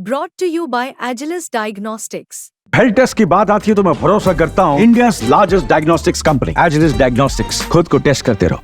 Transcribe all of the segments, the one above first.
Brought to you by Agilus Diagnostics. Health test की बात आती है तो मैं भरोसा करता हूँ India's largest diagnostics company Agilus diagnostics. खुद को टेस्ट करते रहो।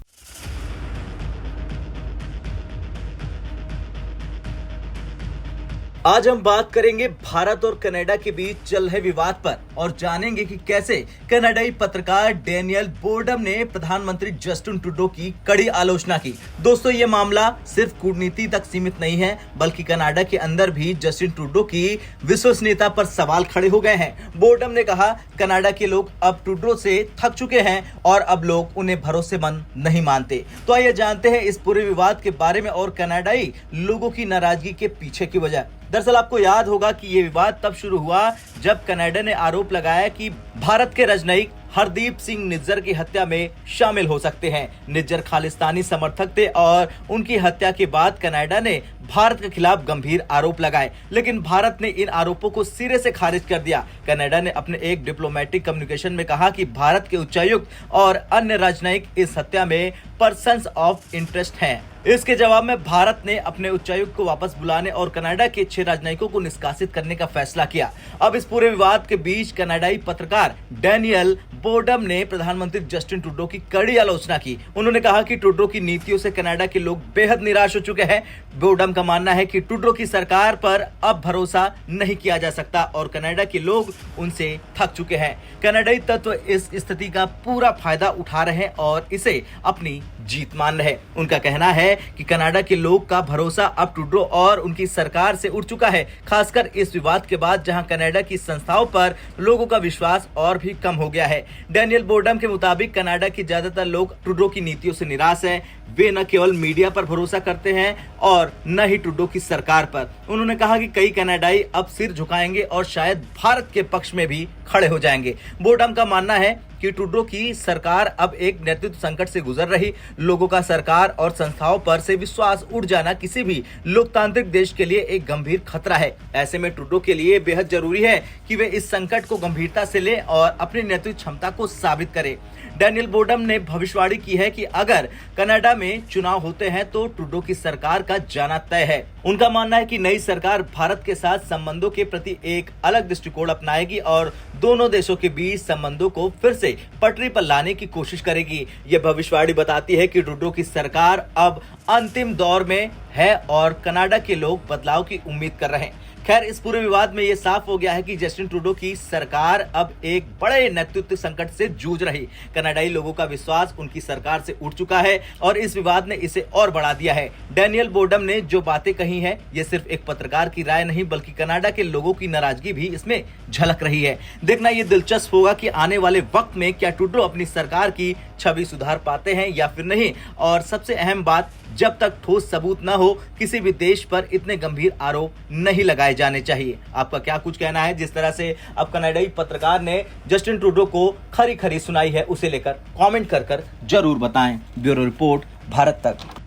आज हम बात करेंगे भारत और कनाडा के बीच चल रहे विवाद पर और जानेंगे कि कैसे कनाडाई पत्रकार डैनियल बोर्डम ने प्रधानमंत्री जस्टिन ट्रूडो की कड़ी आलोचना की। दोस्तों, ये मामला सिर्फ कूटनीति तक सीमित नहीं है, बल्कि कनाडा के अंदर भी जस्टिन ट्रूडो की विश्वसनीयता पर सवाल खड़े हो गए हैं। बोर्डम ने कहा, कनाडा के लोग अब ट्रूडो से थक चुके हैं और अब लोग उन्हें भरोसेमंद नहीं मानते। तो आइए जानते हैं इस पूरे विवाद के बारे में और कनाडाई लोगों की नाराजगी के पीछे की वजह। दरअसल आपको याद होगा कि ये विवाद तब शुरू हुआ जब कनाडा ने आरोप लगाया कि भारत के राजनयिक हरदीप सिंह निज्जर की हत्या में शामिल हो सकते हैं। निज्जर खालिस्तानी समर्थक थे और उनकी हत्या के बाद कनाडा ने भारत के खिलाफ गंभीर आरोप लगाए, लेकिन भारत ने इन आरोपों को सिरे से खारिज कर दिया। कनाडा ने अपने एक डिप्लोमेटिक कम्युनिकेशन में कहा कि भारत के उच्चायुक्त और अन्य राजनयिक इस हत्या में पर्सन्स ऑफ इंटरेस्ट हैं। इसके जवाब में भारत ने अपने उच्चायुक्त को वापस बुलाने और कनाडा के 6 राजनयिकों को निष्कासित करने का फैसला किया। अब इस पूरे विवाद के बीच कनाडाई पत्रकार डैनियल बोर्डम ने प्रधानमंत्री जस्टिन ट्रूडो की कड़ी आलोचना की। उन्होंने कहा कि ट्रूडो की नीतियों से कनाडा के लोग बेहद निराश हो चुके हैं। बोर्डम का मानना है कि ट्रूडो की सरकार पर अब भरोसा नहीं किया जा सकता और कनाडा के लोग उनसे थक चुके हैं। कनाडाई तत्व इस स्थिति का पूरा फायदा उठा रहे हैं और इसे अपनी जीत मान रहे। उनका कहना है कि कनाडा के लोग का भरोसा अब ट्रूडो और उनकी सरकार से उठ चुका है, खासकर इस विवाद के बाद जहां कनाडा की संस्थाओं पर लोगों का विश्वास और भी कम हो गया है। डैनियल बोर्डम के मुताबिक कनाडा के ज्यादातर लोग ट्रूडो की नीतियों से निराश हैं। वे न केवल मीडिया पर भरोसा करते हैं और न ही ट्रूडो की सरकार पर। उन्होंने कहा कि कई कनाडाई अब सिर झुकाएंगे और शायद भारत के पक्ष में भी खड़े हो जाएंगे। बोर्डम का मानना है कि ट्रूडो की सरकार अब एक नेतृत्व संकट से गुजर रही। लोगों का सरकार और संस्थाओं पर से विश्वास उठ जाना किसी भी लोकतांत्रिक देश के लिए एक गंभीर खतरा है। ऐसे में ट्रूडो के लिए बेहद जरूरी है कि वे इस संकट को गंभीरता से लें और अपनी नेतृत्व क्षमता को साबित करें। डैनियल बोर्डम ने भविष्यवाणी की है कि अगर कनाडा में चुनाव होते हैं तो ट्रूडो की सरकार का जाना तय है। उनका मानना है कि नई सरकार भारत के साथ संबंधों के प्रति एक अलग दृष्टिकोण अपनाएगी और दोनों देशों के बीच संबंधों को फिर से पटरी पर लाने की कोशिश करेगी। यह भविष्यवाणी बताती है कि ट्रूडो की सरकार अब अंतिम दौर में है और कनाडा के लोग बदलाव की उम्मीद कर रहे हैं। खैर, इस पूरे विवाद में यह साफ हो गया है कि जस्टिन ट्रूडो की सरकार अब एक बड़े नेतृत्व संकट से जूझ रही। कनाडाई लोगों का विश्वास उनकी सरकार से उठ चुका है और इस विवाद ने इसे और बढ़ा दिया है। डैनियल बोर्डम ने जो बातें कही हैं, ये सिर्फ एक पत्रकार की राय नहीं बल्कि कनाडा के लोगों की नाराजगी भी इसमें झलक रही है। देखना ये दिलचस्प होगा कि आने वाले वक्त में क्या ट्रूडो अपनी सरकार की छवि सुधार पाते हैं या फिर नहीं। और सबसे अहम बात, जब तक ठोस सबूत न हो किसी भी देश पर इतने गंभीर आरोप नहीं लगाए जाने चाहिए। आपका क्या कुछ कहना है? जिस तरह से अब कनाडाई पत्रकार ने जस्टिन ट्रूडो को खरी खरी सुनाई है, उसे लेकर कमेंट कर जरूर बताएं। ब्यूरो रिपोर्ट, भारत तक।